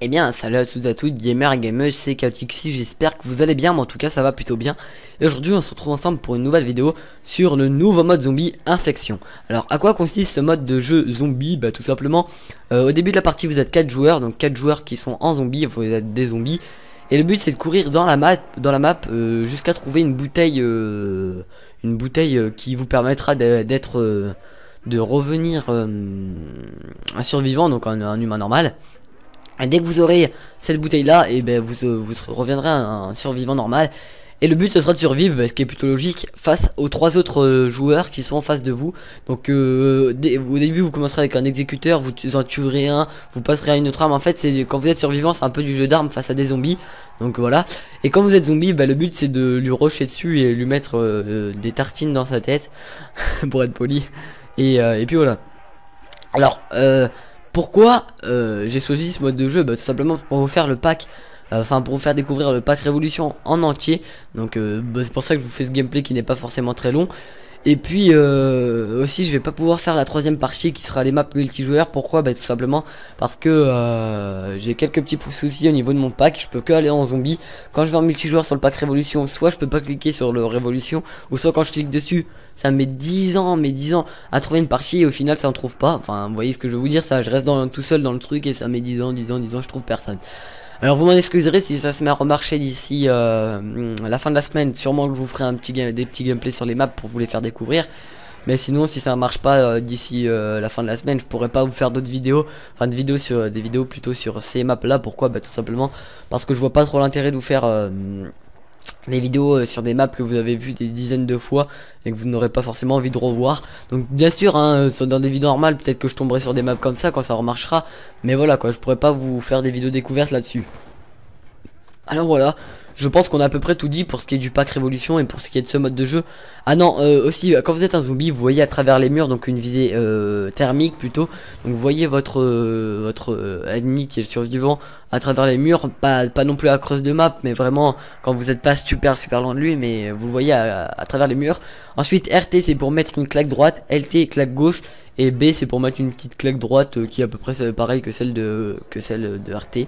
bien, salut à toutes et à toutes, gamers et gameuses, c'est Chaotic ici, j'espère que vous allez bien, mais en tout cas ça va plutôt bien. Et aujourd'hui on se retrouve ensemble pour une nouvelle vidéo sur le nouveau mode zombie Infection. Alors à quoi consiste ce mode de jeu zombie? Bah tout simplement, au début de la partie vous êtes 4 joueurs, donc 4 joueurs qui sont en zombie, vous êtes des zombies. Et le but c'est de courir dans la map, jusqu'à trouver une bouteille qui vous permettra d'être... de revenir un survivant, donc un humain normal. Et dès que vous aurez cette bouteille là, et ben vous reviendrez un survivant normal. Et le but ce sera de survivre, ce qui est plutôt logique, face aux 3 autres joueurs qui sont en face de vous. Donc au début vous commencerez avec un exécuteur, vous en tuerez un, vous passerez à une autre arme. En fait c'est quand vous êtes survivant, c'est un peu du jeu d'armes face à des zombies. Donc voilà. Et quand vous êtes zombie, le but c'est de lui rusher dessus et lui mettre des tartines dans sa tête pour être poli. Et puis voilà. Alors pourquoi j'ai choisi ce mode de jeu? Tout simplement pour vous faire le pack, pour vous faire découvrir le pack Révolution en entier. Donc c'est pour ça que je vous fais ce gameplay qui n'est pas forcément très long. Et puis aussi je vais pas pouvoir faire la troisième partie qui sera les maps multijoueurs. Pourquoi? Tout simplement parce que j'ai quelques petits soucis au niveau de mon pack. Je peux que aller en zombie. Quand je vais en multijoueur sur le pack Révolution, soit je peux pas cliquer sur le Révolution, ou soit quand je clique dessus ça me met 10 ans à trouver une partie et au final ça en trouve pas. Enfin vous voyez ce que je veux vous dire, ça je reste tout seul dans le truc et ça met 10 ans, je trouve personne. Alors vous m'en excuserez si ça se met à remarcher d'ici la fin de la semaine. Sûrement que je vous ferai des petits gameplays sur les maps pour vous les faire découvrir. Mais sinon si ça ne marche pas d'ici la fin de la semaine, je pourrais pas vous faire d'autres vidéos. Enfin des vidéos plutôt sur ces maps là. Pourquoi? Tout simplement parce que je vois pas trop l'intérêt de vous faire des vidéos sur des maps que vous avez vu des dizaines de fois et que vous n'aurez pas forcément envie de revoir. Donc bien sûr dans des vidéos normales peut-être que je tomberai sur des maps comme ça quand ça remarchera, mais voilà quoi, je pourrais pas vous faire des vidéos découvertes là-dessus. Alors voilà, je pense qu'on a à peu près tout dit pour ce qui est du pack Révolution et pour ce qui est de ce mode de jeu. Ah non, aussi quand vous êtes un zombie, vous voyez à travers les murs, donc une visée thermique plutôt. Donc vous voyez votre ennemi qui est le survivant à travers les murs, pas non plus à creuse de map, mais vraiment quand vous n'êtes pas super loin de lui, mais vous le voyez à travers les murs. Ensuite RT c'est pour mettre une claque droite, LT claque gauche, et B c'est pour mettre une petite claque droite qui est à peu près pareil que celle de RT.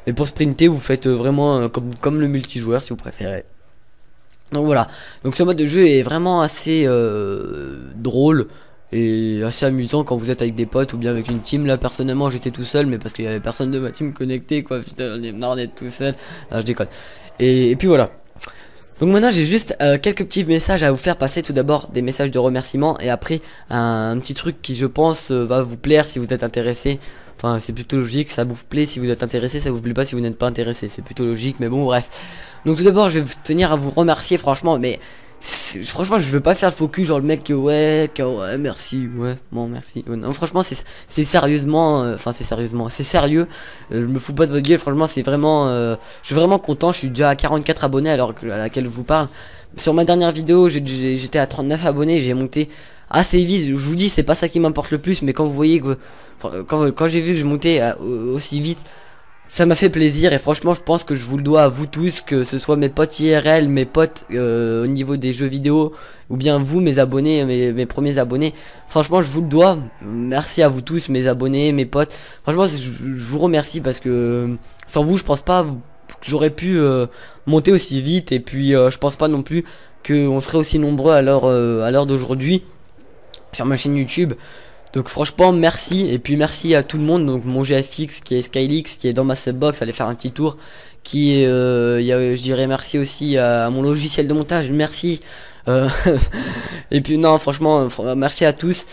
Et pour sprinter vous faites vraiment comme le multijoueur si vous préférez. Donc voilà, donc ce mode de jeu est vraiment assez drôle et assez amusant quand vous êtes avec des potes ou bien avec une team. Là personnellement j'étais tout seul, mais parce qu'il y avait personne de ma team connecté quoi, putain j'en ai marre d'être tout seul. Non, je déconne. Et puis voilà. Donc maintenant j'ai juste quelques petits messages à vous faire passer. Tout d'abord des messages de remerciement et après un petit truc qui je pense va vous plaire si vous êtes intéressé. Enfin c'est plutôt logique, ça vous plaît si vous êtes intéressé, ça vous plaît pas si vous n'êtes pas intéressé, c'est plutôt logique, mais bon bref. Donc tout d'abord je vais tenir à vous remercier franchement, mais franchement je veux pas faire le focus genre le mec ouais merci, ouais bon merci. Non franchement c'est sérieusement, c'est sérieux, je me fous pas de votre gueule, franchement c'est vraiment, je suis vraiment content, je suis déjà à 44 abonnés à laquelle je vous parle. Sur ma dernière vidéo j'étais à 39 abonnés, j'ai monté assez vite, je vous dis c'est pas ça qui m'importe le plus, mais quand vous voyez que quand j'ai vu que je montais aussi vite, ça m'a fait plaisir et franchement je pense que je vous le dois à vous tous, que ce soit mes potes IRL, mes potes au niveau des jeux vidéo, ou bien vous mes abonnés, mes premiers abonnés. Franchement je vous le dois, merci à vous tous mes abonnés, mes potes. Franchement je vous remercie parce que sans vous je pense pas que j'aurais pu monter aussi vite, et puis je pense pas non plus qu'on serait aussi nombreux à l'heure d'aujourd'hui sur ma chaîne YouTube. Donc franchement merci, et puis merci à tout le monde, donc mon GFX qui est Skylix qui est dans ma subbox, allez faire un petit tour, qui est je dirais merci aussi à mon logiciel de montage, merci. Et puis non franchement merci à tous.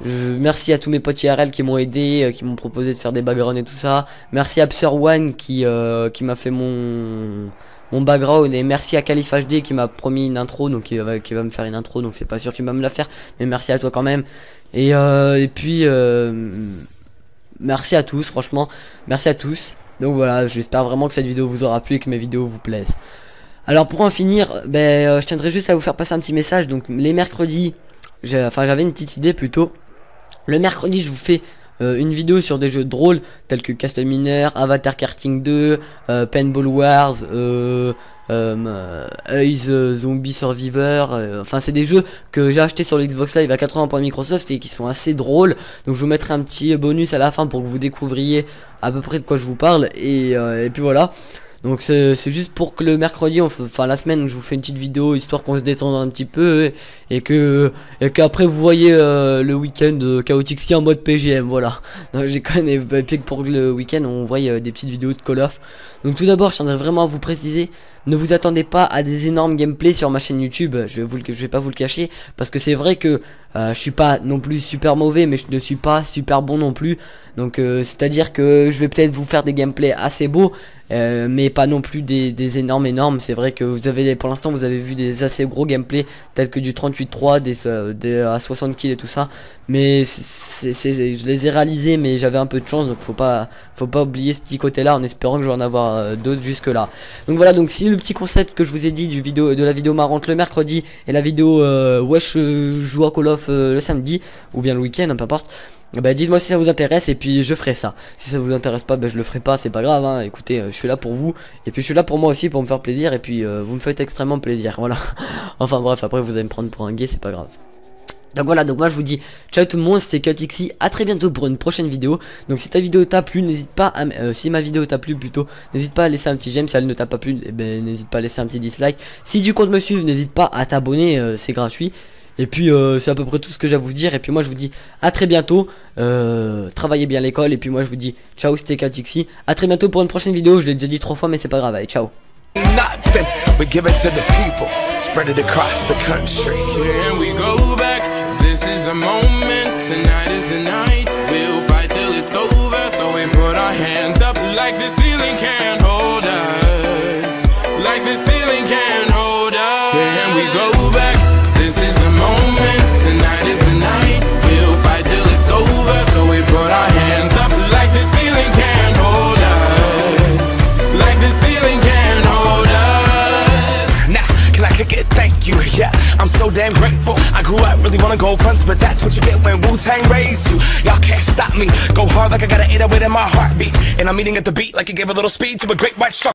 Merci à tous mes potes IRL qui m'ont aidé, qui m'ont proposé de faire des backgrounds et tout ça. Merci à Psir1 qui m'a fait mon background, et merci à Calif HD qui m'a promis une intro, donc qui va me faire une intro, donc c'est pas sûr qu'il va me la faire, mais merci à toi quand même. Et puis merci à tous, franchement merci à tous. Donc voilà, j'espère vraiment que cette vidéo vous aura plu et que mes vidéos vous plaisent. Alors pour en finir, je tiendrai juste à vous faire passer un petit message. Donc les mercredis, j'avais une petite idée plutôt. Le mercredi je vous fais une vidéo sur des jeux drôles tels que Castle Miner, Avatar Karting 2, Paintball Wars, Zombie Survivor, enfin c'est des jeux que j'ai acheté sur l'Xbox Live à 80 points Microsoft et qui sont assez drôles. Donc je vous mettrai un petit bonus à la fin pour que vous découvriez à peu près de quoi je vous parle, et puis voilà. Donc c'est juste pour que le mercredi, enfin la semaine, je vous fais une petite vidéo histoire qu'on se détende un petit peu et qu'après vous voyez le week-end Chaotixi en mode PGM, voilà. J'ai quand même pour le week-end on voit des petites vidéos de Call of. Donc tout d'abord je tiendrais vraiment à vous préciser, ne vous attendez pas à des énormes gameplays sur ma chaîne YouTube, je vais pas vous le cacher, parce que c'est vrai que je suis pas non plus super mauvais, mais je ne suis pas super bon non plus. Donc c'est à dire que je vais peut-être vous faire des gameplays assez beaux, mais pas non plus des énormes. C'est vrai que vous avez, pour l'instant vous avez vu des assez gros gameplays tels que du 38-3, des à 60 kills et tout ça, mais je les ai réalisés, mais j'avais un peu de chance, donc faut pas oublier ce petit côté là, en espérant que je vais en avoir d'autres jusque là. Donc voilà, donc si le petit concept que je vous ai dit de la vidéo marrante le mercredi et la vidéo wesh je joue à Call of le samedi ou bien le week-end, peu importe, bah dites-moi si ça vous intéresse et puis je ferai ça. Si ça vous intéresse pas, bah je le ferai pas, c'est pas grave hein. Écoutez, je suis là pour vous et puis je suis là pour moi aussi, pour me faire plaisir, et puis vous me faites extrêmement plaisir, voilà. Enfin bref, après vous allez me prendre pour un gay, c'est pas grave. Donc voilà, donc moi je vous dis ciao tout le monde, c'était Chaotixi, à très bientôt pour une prochaine vidéo. Donc si ta vidéo t'a plu, n'hésite pas à si ma vidéo t'a plu plutôt, n'hésite pas à laisser un petit j'aime. Si elle ne t'a pas plu, eh ben n'hésite pas à laisser un petit dislike. Si tu comptes me suivre, n'hésite pas à t'abonner, c'est gratuit. Et puis c'est à peu près tout ce que j'ai à vous dire. Et puis moi je vous dis à très bientôt, travaillez bien l'école. Et puis moi je vous dis ciao, c'était Chaotixi, à très bientôt pour une prochaine vidéo. Je l'ai déjà dit 3 fois mais c'est pas grave, allez ciao. Nothing, we give it to the people, spread it across the country. Here we go back, this is the moment, tonight is the night, we'll fight till it's over, so we put our hands up like the ceiling can't hold us, like the ceiling can't hold us. Here we go back, this is the moment, tonight is the night, we'll fight till it's over, so we put our hands up like the ceiling can't hold us, like the ceiling can't hold us. Can I kick it? Thank you, yeah, I'm so damn grateful. I grew up really wanna go fronts, but that's what you get when Wu-Tang raised you. Y'all can't stop me, go hard like I got an 808 in my heartbeat, and I'm eating at the beat like it gave a little speed to a great white shark.